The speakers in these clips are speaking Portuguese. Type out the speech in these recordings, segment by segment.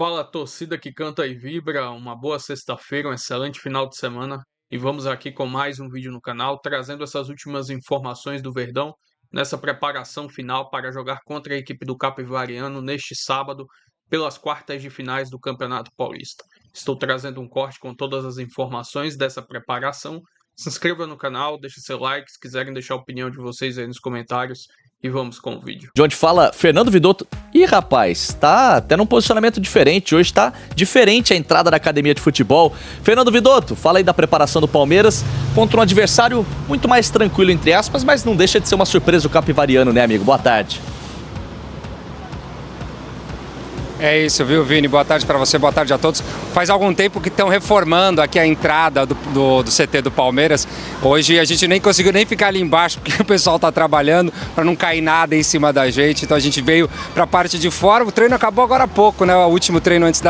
Fala, torcida que canta e vibra, uma boa sexta-feira, um excelente final de semana. E vamos aqui com mais um vídeo no canal, trazendo essas últimas informações do Verdão nessa preparação final para jogar contra a equipe do Capivariano neste sábado, pelas quartas de finais do Campeonato Paulista. Estou trazendo um corte com todas as informações dessa preparação. Se inscreva no canal, deixe seu like, se quiserem deixar a opinião de vocês aí nos comentários. E vamos com o vídeo. De onde fala Fernando Vidotto. Ih, rapaz, tá até num posicionamento diferente. Hoje tá diferente a entrada da academia de futebol. Fernando Vidotto, fala aí da preparação do Palmeiras contra um adversário muito mais tranquilo, entre aspas, mas não deixa de ser uma surpresa o Capivariano, né, amigo? Boa tarde. É isso, viu, Vini? Boa tarde para você, boa tarde a todos. Faz algum tempo que estão reformando aqui a entrada do CT do Palmeiras. Hoje a gente nem conseguiu nem ficar ali embaixo, porque o pessoal está trabalhando para não cair nada em cima da gente. Então a gente veio para a parte de fora. O treino acabou agora há pouco, né? O último treino antes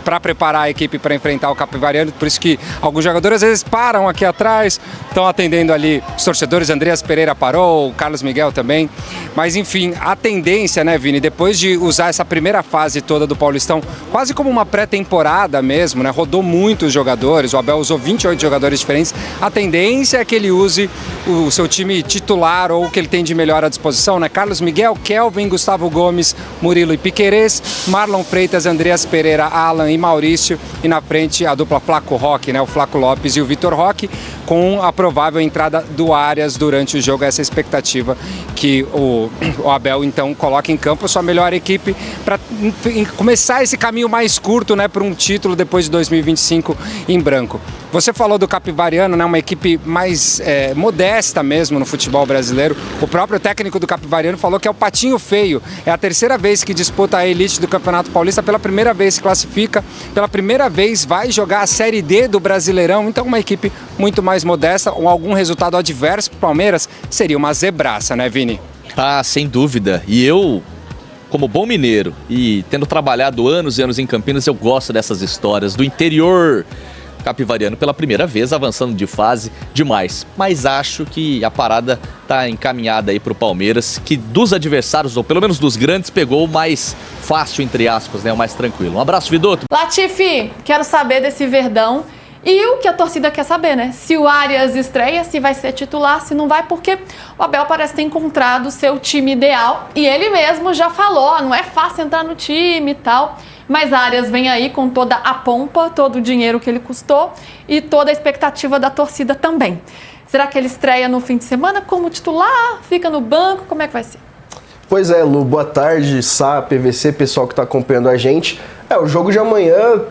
para preparar a equipe para enfrentar o Capivariano. Por isso que alguns jogadores às vezes param aqui atrás, estão atendendo ali os torcedores. Andreas Pereira parou, o Carlos Miguel também. Mas enfim, a tendência, né, Vini, depois de usar essa primeira fase toda do Paulistão, quase como uma pré-temporada mesmo, né? Rodou muitos jogadores, o Abel usou 28 jogadores diferentes. A tendência é que ele use o seu time titular ou o que ele tem de melhor à disposição, né? Carlos Miguel, Kelvin, Gustavo Gomes, Murilo e Piquerez, Marlon Freitas, Andreas Pereira, Alan e Maurício, e na frente a dupla Flaco Roque, né? O Flaco Lopes e o Vitor Roque, com a provável entrada do Arias durante o jogo. Essa expectativa que o Abel então coloca em campo a sua melhor equipe para começar esse caminho mais curto, né, para um título depois de 2025 em branco. Você falou do Capivariano, né, uma equipe mais modesta mesmo no futebol brasileiro. O próprio técnico do Capivariano falou que é o patinho feio. É a terceira vez que disputa a elite do Campeonato Paulista, pela primeira vez se classifica, pela primeira vez vai jogar a Série D do Brasileirão. Então uma equipe muito mais modesta, ou algum resultado adverso para o Palmeiras seria uma zebraça, né, Vini? Ah, sem dúvida. E eu, como bom mineiro e tendo trabalhado anos e anos em Campinas, eu gosto dessas histórias do interior capivariano pela primeira vez, avançando de fase demais. Mas acho que a parada tá encaminhada aí pro Palmeiras, que dos adversários, ou pelo menos dos grandes, pegou o mais fácil, entre aspas, né? O mais tranquilo. Um abraço, Vidotto. Latifi, quero saber desse Verdão. E o que a torcida quer saber, né? Se o Arias estreia, se vai ser titular, se não vai, porque o Abel parece ter encontrado o seu time ideal. E ele mesmo já falou, não é fácil entrar no time e tal. Mas Arias vem aí com toda a pompa, todo o dinheiro que ele custou e toda a expectativa da torcida também. Será que ele estreia no fim de semana como titular? Fica no banco? Como é que vai ser? Pois é, Lu, boa tarde, Sá, PVC, pessoal que está acompanhando a gente. O jogo de amanhã,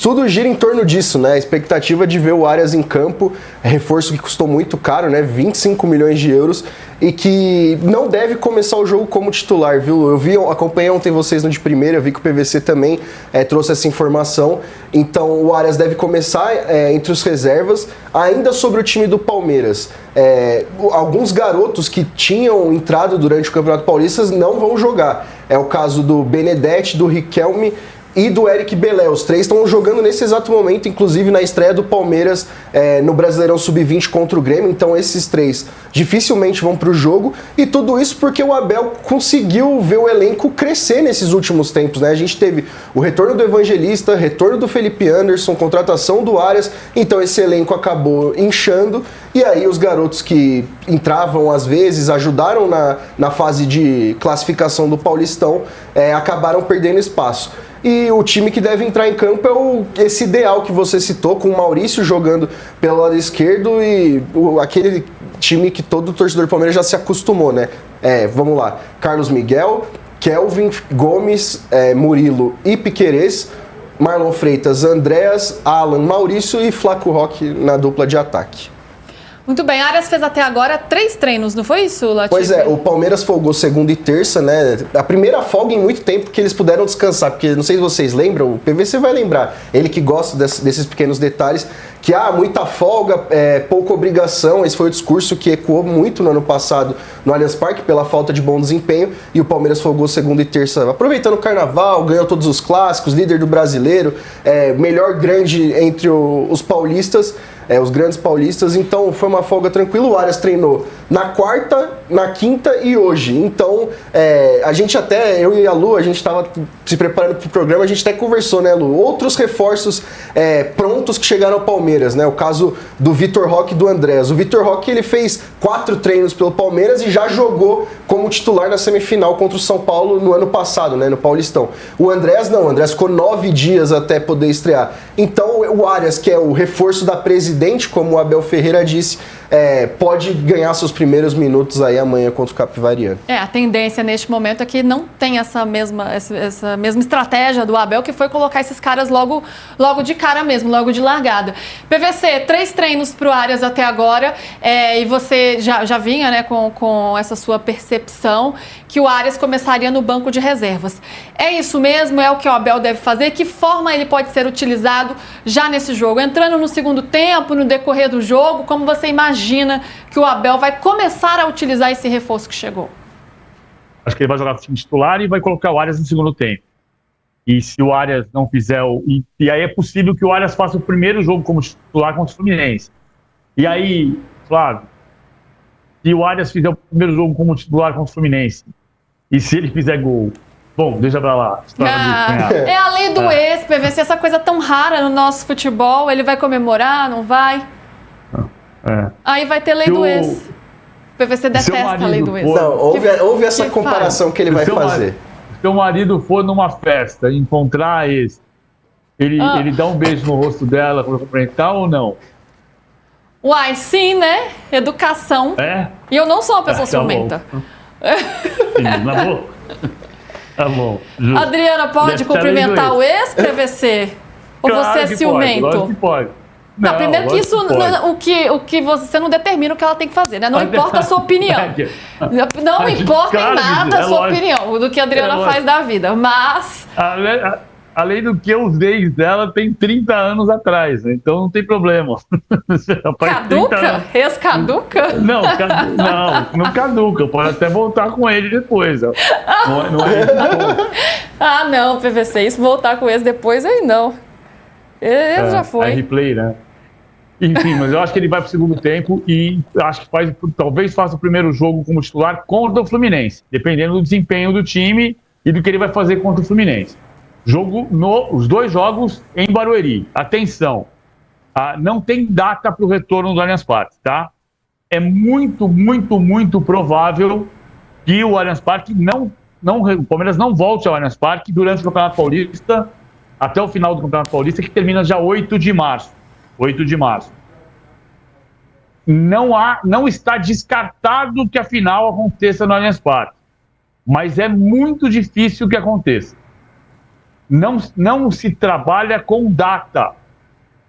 tudo gira em torno disso, né? A expectativa de ver o Arias em campo, reforço que custou muito caro, né? 25 milhões de euros, e que não deve começar o jogo como titular, viu? Acompanhei ontem vocês no de primeira, vi que o PVC também trouxe essa informação. Então o Arias deve começar entre os reservas. Ainda sobre o time do Palmeiras, alguns garotos que tinham entrado durante o Campeonato Paulista não vão jogar. É o caso do Benedetti, do Riquelme e do Eric Belé. Os três estão jogando nesse exato momento, inclusive na estreia do Palmeiras no Brasileirão Sub-20 contra o Grêmio. Então esses três dificilmente vão para o jogo, e tudo isso porque o Abel conseguiu ver o elenco crescer nesses últimos tempos, né? A gente teve o retorno do Evangelista, retorno do Felipe Anderson, contratação do Arias, então esse elenco acabou inchando, e aí os garotos que entravam às vezes, ajudaram na fase de classificação do Paulistão, acabaram perdendo espaço. E o time que deve entrar em campo é esse ideal que você citou, com o Maurício jogando pelo lado esquerdo e aquele time que todo torcedor do Palmeiras já se acostumou, né? Vamos lá, Carlos Miguel, Kelvin, Gomes, Murilo e Piquerez, Marlon Freitas, Andreas, Alan, Maurício e Flaco Roque na dupla de ataque. Muito bem, Arias fez até agora 3 treinos, não foi isso, Latifi? Pois é, o Palmeiras folgou segunda e terça, né? A primeira folga em muito tempo que eles puderam descansar, porque não sei se vocês lembram, o PVC vai lembrar, ele que gosta desses pequenos detalhes, que muita folga, pouca obrigação. Esse foi o discurso que ecoou muito no ano passado no Allianz Parque pela falta de bom desempenho, e o Palmeiras folgou segunda e terça aproveitando o carnaval, ganhou todos os clássicos, líder do brasileiro, melhor grande entre os paulistas, os grandes paulistas. Então foi uma folga tranquila. O Arias treinou na quarta, na quinta e hoje. Então, a gente até, eu e a Lu, a gente estava se preparando para o programa, a gente até conversou, né, Lu? Outros reforços prontos que chegaram ao Palmeiras, né? O caso do Vitor Roque e do Andrés. O Vitor Roque, ele fez 4 treinos pelo Palmeiras e já jogou como titular na semifinal contra o São Paulo no ano passado, né, no Paulistão. O Andrés não, o Andrés ficou 9 dias até poder estrear. Então, o Arias, que é o reforço da Presidente, como o Abel Ferreira disse, pode ganhar seus primeiros minutos aí amanhã contra o Capivariano. A tendência neste momento é que não tem essa mesma estratégia do Abel, que foi colocar esses caras logo de cara mesmo, logo de largada. PVC, 3 treinos para o Arias até agora, e você já vinha, né, com essa sua percepção que o Arias começaria no banco de reservas. É isso mesmo? É o que o Abel deve fazer? Que forma ele pode ser utilizado já nesse jogo? Entrando no segundo tempo, no decorrer do jogo, como você imagina que o Abel vai começar a utilizar esse reforço que chegou? Acho que ele vai jogar com o time titular e vai colocar o Arias no segundo tempo. E se o Arias não fizer e aí é possível que o Arias faça o primeiro jogo como titular contra o Fluminense. E aí, Flávio, se o Arias fizer o primeiro jogo como titular contra o Fluminense, e se ele fizer gol, bom, deixa pra lá. É a lei do ex, PVC, essa coisa tão rara no nosso futebol, ele vai comemorar, não vai? Aí vai ter lei do ex. O PVC detesta a lei do ex. Não, houve essa comparação que ele vai fazer. Se seu marido for numa festa e encontrar a ex, ele dá um beijo no rosto dela para cumprimentar ou não? Uai, sim, né? Educação. E eu não sou uma pessoa ciumenta. Sim, na boa. Tá bom. Justo. Adriana, pode cumprimentar o ex-PVC? Ou claro você é ciumento? Pode, que pode. Não, primeiro que isso, o que você não determina o que ela tem que fazer, né? Não importa a sua opinião. Não importa em nada a sua opinião, do que a Adriana faz da vida, mas... Além do que os ex dela tem 30 anos atrás, né? Então não tem problema. Caduca? Ex-caduca? Não caduca. Pode até voltar com ele depois. Não é isso. Não, PVC, isso voltar com eles depois aí não. Ele já foi. É replay, né? Enfim, mas eu acho que ele vai para o segundo tempo e acho que talvez faça o primeiro jogo como titular contra o Fluminense, dependendo do desempenho do time e do que ele vai fazer contra o Fluminense. Os 2 jogos em Barueri. Atenção, não tem data para o retorno do Allianz Parque, tá? É muito, muito, muito provável que o Allianz Parque o Palmeiras não volte ao Allianz Parque durante o Campeonato Paulista, até o final do Campeonato Paulista, que termina já 8 de março. 8 de março. Não está descartado que a final aconteça no Allianz Parque, mas é muito difícil que aconteça. Não se trabalha com data.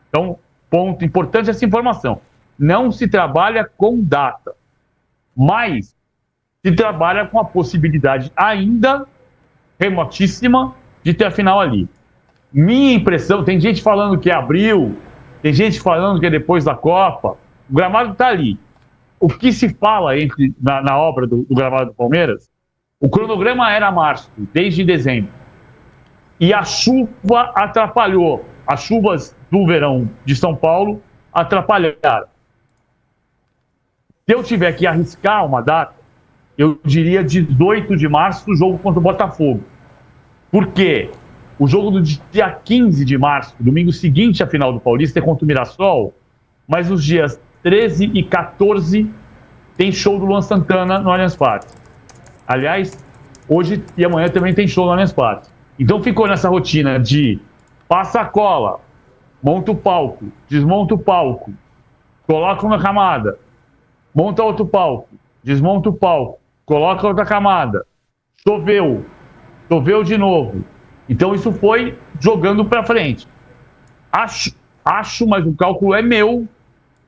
Então, ponto importante essa informação. Não se trabalha com data, mas se trabalha com a possibilidade ainda remotíssima de ter a final ali. Minha impressão, tem gente falando que é abril, tem gente falando que é depois da Copa, o gramado está ali. O que se fala na obra do gramado do Palmeiras, o cronograma era março, desde dezembro. E a chuva atrapalhou. As chuvas do verão de São Paulo atrapalharam. Se eu tiver que arriscar uma data, eu diria 18 de março, o jogo contra o Botafogo. Por quê? O jogo do dia 15 de março, domingo seguinte à final do Paulista, é contra o Mirassol, mas nos dias 13 e 14 tem show do Luan Santana no Allianz Parque. Aliás, hoje e amanhã também tem show no Allianz Parque. Então ficou nessa rotina de passa a cola, monta o palco, desmonta o palco, coloca uma camada, monta outro palco, desmonta o palco, coloca outra camada, choveu de novo. Então isso foi jogando para frente. Acho, mas o cálculo é meu,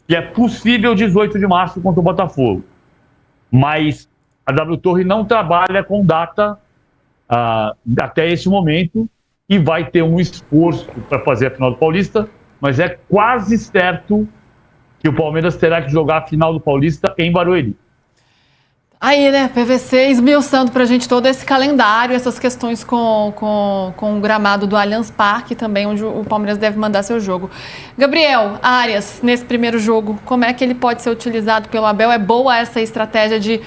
que é possível 18 de março contra o Botafogo. Mas a W Torre não trabalha com data até esse momento e vai ter um esforço para fazer a final do Paulista, mas é quase certo que o Palmeiras terá que jogar a final do Paulista em Barueri. Aí, né, PVC esmiuçando pra gente todo esse calendário, essas questões com o gramado do Allianz Parque também, onde o Palmeiras deve mandar seu jogo. Gabriel, Arias, nesse primeiro jogo, como é que ele pode ser utilizado pelo Abel? É boa essa estratégia de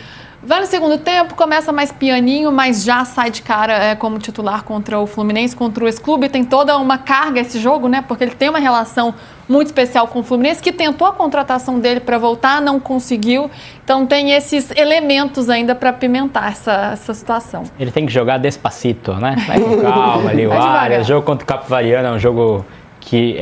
vai no segundo tempo, começa mais pianinho, mas já sai de cara como titular contra o Fluminense, contra o ex-clube. Tem toda uma carga esse jogo, né? Porque ele tem uma relação muito especial com o Fluminense, que tentou a contratação dele para voltar, não conseguiu. Então tem esses elementos ainda para apimentar essa situação. Ele tem que jogar despacito, né? Vai com calma ali, o Arias. O jogo contra o Capivariano é um jogo que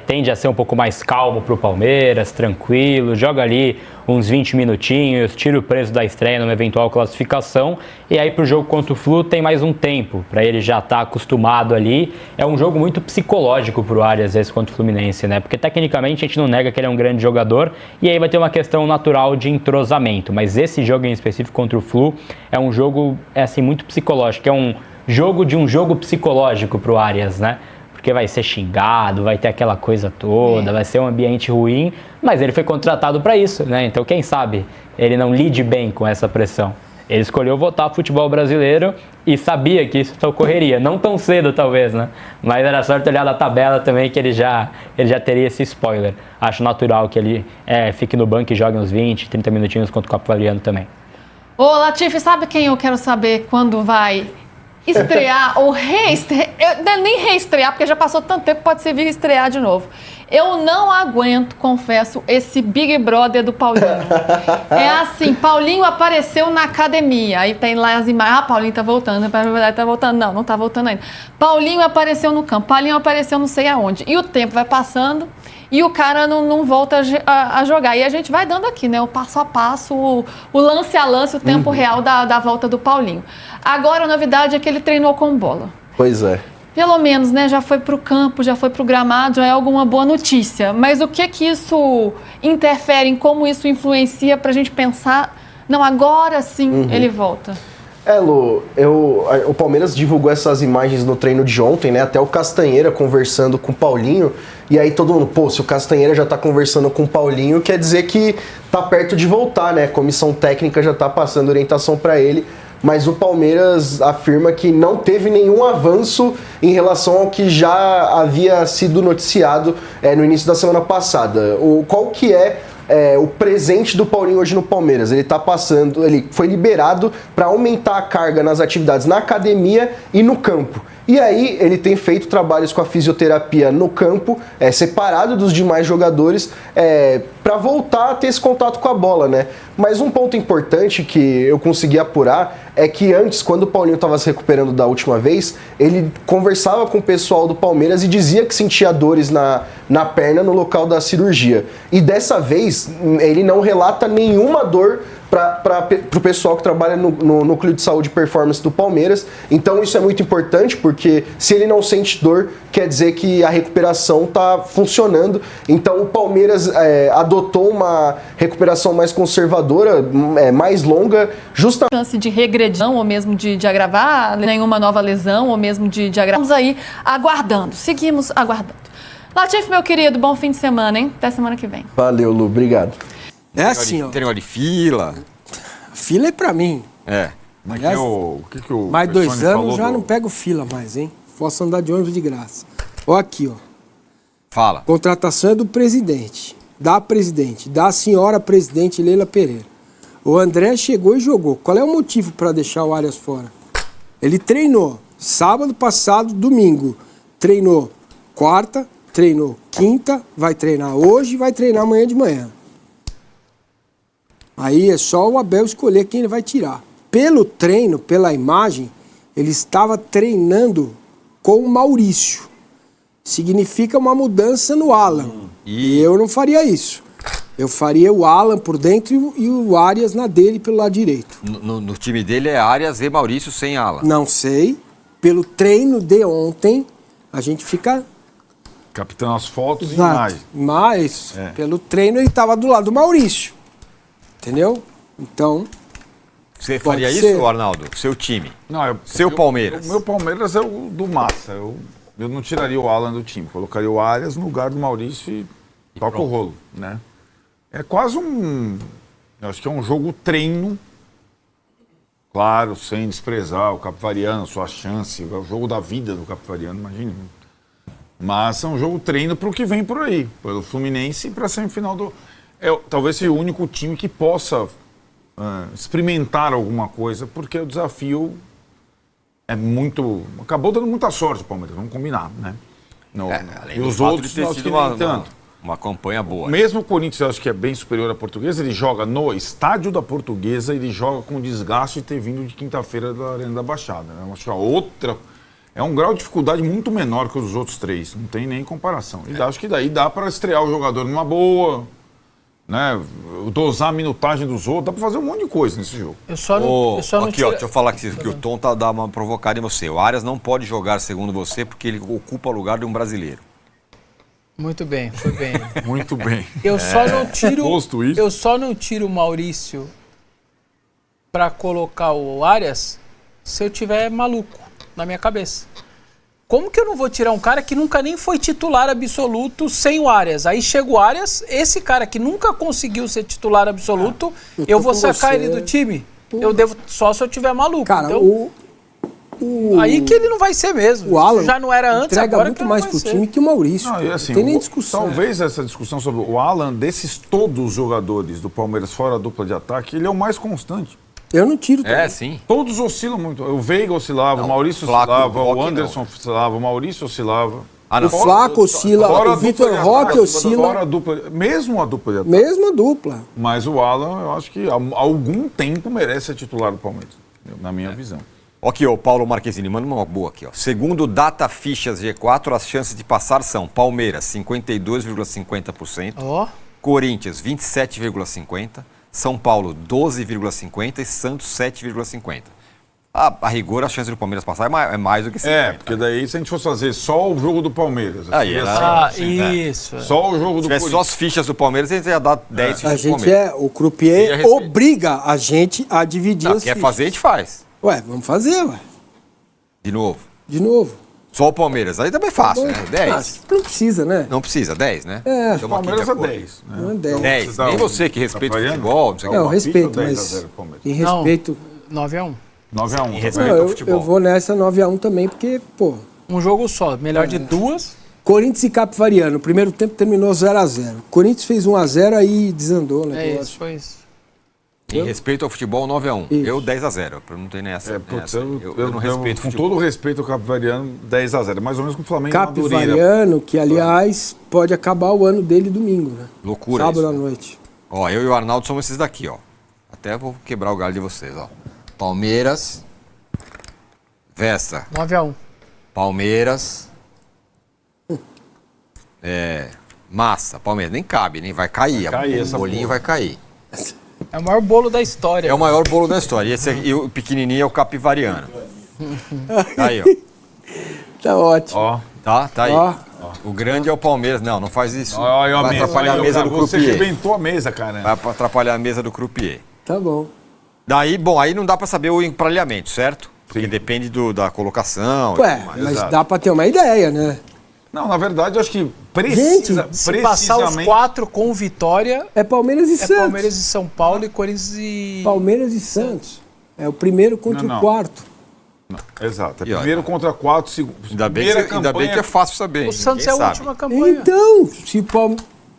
tende a ser um pouco mais calmo para o Palmeiras, tranquilo, joga ali uns 20 minutinhos, tira o preço da estreia numa eventual classificação, e aí para o jogo contra o Flu tem mais um tempo, para ele já estar acostumado ali. É um jogo muito psicológico para o Arias, esse contra o Fluminense, né? Porque tecnicamente a gente não nega que ele é um grande jogador, e aí vai ter uma questão natural de entrosamento, mas esse jogo em específico contra o Flu é um jogo assim, muito psicológico, é um jogo de um jogo psicológico para o Arias, né? Porque vai ser xingado, vai ter aquela coisa toda, vai ser um ambiente ruim, mas ele foi contratado para isso, né? Então quem sabe ele não lide bem com essa pressão. Ele escolheu voltar ao futebol brasileiro e sabia que isso ocorreria, não tão cedo talvez, né? Mas era só olhar da tabela também que ele já teria esse spoiler. Acho natural que ele fique no banco e jogue uns 20, 30 minutinhos contra o Capivariano também. Ô Latifi, sabe quem eu quero saber quando vai estrear ou reestrear? Nem reestrear, porque já passou tanto tempo, pode ser vir estrear de novo. Eu não aguento, confesso, esse Big Brother do Paulinho. É assim, Paulinho apareceu na academia, aí tem lá as imagens, Paulinho tá voltando, tá voltando, não tá voltando ainda. Paulinho apareceu no campo, Paulinho apareceu não sei aonde, e o tempo vai passando e o cara não volta a jogar. E a gente vai dando aqui, né, o passo a passo, o lance a lance, o tempo real da volta do Paulinho. Agora a novidade é que ele treinou com bola. Pois é. Pelo menos, né, já foi para o campo, já foi para o gramado, já é alguma boa notícia. Mas o que isso interfere, em como isso influencia para a gente pensar, não, agora sim ele volta? Lu, o Palmeiras divulgou essas imagens no treino de ontem, né? Até o Castanheira conversando com o Paulinho. E aí todo mundo, se o Castanheira já tá conversando com o Paulinho, quer dizer que tá perto de voltar, né? A comissão técnica já tá passando orientação para ele. Mas o Palmeiras afirma que não teve nenhum avanço em relação ao que já havia sido noticiado no início da semana passada. Qual que é o presente do Paulinho hoje no Palmeiras? Ele foi liberado para aumentar a carga nas atividades na academia e no campo. E aí ele tem feito trabalhos com a fisioterapia no campo, separado dos demais jogadores, para voltar a ter esse contato com a bola, né? Mas um ponto importante que eu consegui apurar é que antes, quando o Paulinho estava se recuperando da última vez, ele conversava com o pessoal do Palmeiras e dizia que sentia dores na perna no local da cirurgia. E dessa vez, ele não relata nenhuma dor para o pessoal que trabalha no Núcleo de Saúde e Performance do Palmeiras. Então isso é muito importante, porque se ele não sente dor, quer dizer que a recuperação está funcionando. Então o Palmeiras adotou uma recuperação mais conservadora, mais longa, justamente... Chance de regressão ou mesmo de agravar, nenhuma nova lesão ou mesmo de agravar. Estamos aí aguardando, seguimos aguardando. Latifi, meu querido, bom fim de semana, hein? Até semana que vem. Valeu, Lu, obrigado. É assim, ó. Tem negócio de fila. Fila é pra mim. Mas Aliás, o que o mais 2 Persone anos falou já não pego fila mais, hein? Posso andar de ônibus de graça. Ó aqui, ó. Fala. Contratação é do presidente, da senhora presidente Leila Pereira. O André chegou e jogou. Qual é o motivo para deixar o Arias fora? Ele treinou sábado passado, domingo. Treinou quarta, treinou quinta, vai treinar hoje e vai treinar amanhã de manhã. Aí é só o Abel escolher quem ele vai tirar. Pelo treino, pela imagem, ele estava treinando com o Maurício. Significa uma mudança no Alan. E eu não faria isso. Eu faria o Alan por dentro e o Arias na dele pelo lado direito. No time dele é Arias e Maurício sem Alan. Não sei. Pelo treino de ontem, a gente fica... Captando as fotos e Exato. Mas, pelo treino, ele estava do lado do Maurício. Entendeu? Então... Você faria isso, Arnaldo? Seu time? Não, seu Palmeiras? O meu Palmeiras é o do Massa. Eu não tiraria o Alan do time. Colocaria o Arias no lugar do Maurício e toca o rolo, né? É quase eu acho que é um jogo treino Claro, sem desprezar o Capivariano, sua chance, é o jogo da vida do Capivariano, imagine. Mas é um jogo treino para o que vem por aí, pelo Fluminense e para a semifinal do... talvez seja o único time que possa experimentar alguma coisa, porque o desafio é muito... Acabou dando muita sorte o Palmeiras, vamos combinar, né? Além E do os fato outros de ter nós sido que nem tanto. uma campanha boa. Mesmo o Corinthians, eu acho que é bem superior à Portuguesa, ele joga no estádio da Portuguesa, ele joga com desgaste de ter vindo de quinta-feira da Arena da Baixada. Né? Eu acho que a outra é um grau de dificuldade muito menor que os outros três, não tem nem comparação. E acho que daí dá para estrear o jogador numa boa, né? Dosar a minutagem dos outros, dá para fazer um monte de coisa nesse jogo. Eu só não aqui, deixa eu falar que o Tom dá uma provocada em você. O Arias não pode jogar, segundo você, porque ele ocupa o lugar de um brasileiro. Muito bem, foi bem. Muito bem. Eu só não tiro. Posto isso. Eu só não tiro o Maurício pra colocar o Arias se eu tiver maluco na minha cabeça. Como que eu não vou tirar um cara que nunca nem foi titular absoluto sem o Arias? Aí chega o Arias, esse cara que nunca conseguiu ser titular absoluto, eu vou sacar ele do time? Eu devo só se eu tiver maluco. Cara, então, aí que ele não vai ser mesmo. O Alan já não era antes, entrega agora muito que mais não pro vai time que o Maurício. Não, Não assim, tem nem discussão. Talvez essa discussão sobre o Alan, desses todos os jogadores do Palmeiras fora a dupla de ataque, ele é o mais constante. Eu não tiro também. Sim. Todos oscilam muito. O Veiga oscilava, o Maurício Flaco, oscilava, o o Roque Anderson oscilava, o Maurício oscilava. O Flaco oscila, o Vitor Roque oscila. Fora a dupla, mesmo a dupla de ataque. Mesma dupla. Mas o Alan, eu acho que há algum tempo merece ser titular do Palmeiras, na minha visão. Aqui, o Paulo Marquezine, manda uma boa aqui. Ó. Segundo Data Fichas G4, as chances de passar são Palmeiras, 52,50%. Ó. Corinthians, 27,50%. São Paulo, 12,50% e Santos, 7,50%. A rigor, a chance do Palmeiras passar é mais do que 50%. Porque daí, se a gente fosse fazer só o jogo do Palmeiras... Aí, isso. Só o jogo do Se tivesse só as fichas do Palmeiras, a gente ia dar 10 fichas A do gente Palmeiras. o croupier obriga a gente a dividir Não, as quer fichas. fazer, a gente faz. Ué, vamos fazer, ué. De novo. De novo. Só o Palmeiras. Aí também é fácil, né? 10. Não precisa, né? Não precisa, 10, né? É. Estamos aqui Palmeiras de é acordo. 10. Né? Não é 10. 10. Nem você que respeita o futebol. Não sei o que. Não, Uma respeito, ficha, 10 mas a 0 Palmeiras. em respeito... 9-1. 9-1. Em respeito ao futebol. Eu vou nessa 9-1 também, porque, pô... Um jogo só, melhor de duas. Corinthians e Capivariano, o primeiro tempo terminou 0-0. Corinthians fez 1-0, aí desandou, né? É isso, foi isso. Em respeito ao futebol, 9-1. Isso. Eu, 10-0. Não tem nessa. Putz, Eu não respeito o com futebol. todo o respeito ao Capivariano, 10-0. Mais ou menos com o Flamengo na Madureira. Capivariano, que aliás pode acabar o ano dele domingo, né? Loucura Sábado isso. à noite. Ó, eu e o Arnaldo somos esses daqui, ó. Até vou quebrar o galho de vocês, ó. Palmeiras. Vessa. 9-1. Palmeiras. Massa. Palmeiras. Nem cabe, nem vai cair. Vai cair O essa bolinho porra. vai cair. É o maior bolo da história. É o maior bolo da história. E, esse aqui, e o pequenininho é o Capivariano. Aí, ó. Tá ótimo. Ó. Tá aí. Ó. O grande é o Palmeiras. Não faz isso. Olha a Vai mesa. atrapalhar a mesa do Você croupier. arrebentou a mesa, cara. Vai atrapalhar a mesa do croupier. Tá bom. Daí, bom, aí não dá pra saber o emparelhamento, certo? Porque depende da colocação. Ué, e tudo mais. mas exato. dá pra ter uma ideia, né? Não, na verdade, eu acho que Se passar os 4 com vitória, É Palmeiras e é Santos. Palmeiras e São Paulo e Corinthians e... Palmeiras e Santos. É o primeiro contra Não. o quarto. Exato. É E olha, primeiro contra 4, segundo. Ainda bem que é fácil saber. O Santos ninguém é a sabe. última campanha. Então, se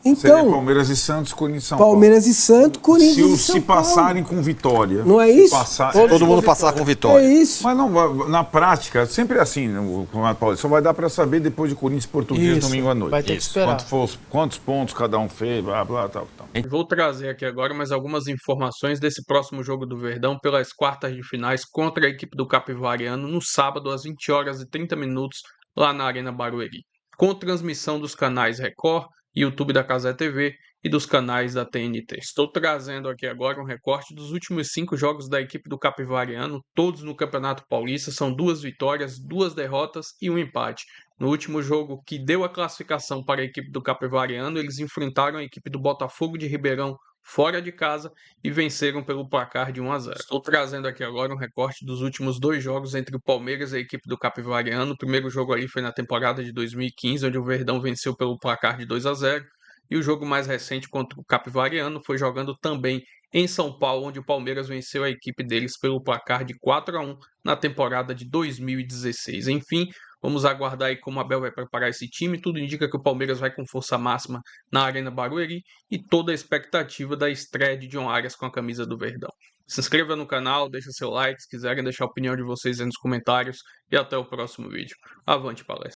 Seria então Palmeiras e Santos, Corinthians e São Paulo. Palmeiras e Santos, Corinthians e São Se Paulo. passarem com vitória. Não é se isso? Todo mundo passar com vitória. É isso. Mas não, na prática, sempre é assim, o Campeonato Paulista. Só vai dar para saber depois de Corinthians e Português Isso, domingo à noite. vai ter que esperar. Quantos pontos cada um fez, blá, blá, tal. Vou trazer aqui agora mais algumas informações desse próximo jogo do Verdão pelas quartas de finais contra a equipe do Capivariano no sábado às 20h30 lá na Arena Barueri. Com transmissão dos canais Record, YouTube da Cazé TV e dos canais da TNT. Estou trazendo aqui agora um recorte dos últimos 5 jogos da equipe do Capivariano, todos no Campeonato Paulista. São 2 vitórias, 2 derrotas e 1 empate. No último jogo que deu a classificação para a equipe do Capivariano, eles enfrentaram a equipe do Botafogo de Ribeirão fora de casa e venceram pelo placar de 1-0. Estou trazendo aqui agora um recorte dos últimos 2 jogos entre o Palmeiras e a equipe do Capivariano. O primeiro jogo ali foi na temporada de 2015, onde o Verdão venceu pelo placar de 2-0. E o jogo mais recente contra o Capivariano foi jogando também em São Paulo, onde o Palmeiras venceu a equipe deles pelo placar de 4-1 na temporada de 2016. Enfim, vamos aguardar aí como o Abel vai preparar esse time. Tudo indica que o Palmeiras vai com força máxima na Arena Barueri e toda a expectativa da estreia de John Arias com a camisa do Verdão. Se inscreva no canal, deixa seu like, se quiserem deixar a opinião de vocês aí nos comentários e até o próximo vídeo. Avante palestra!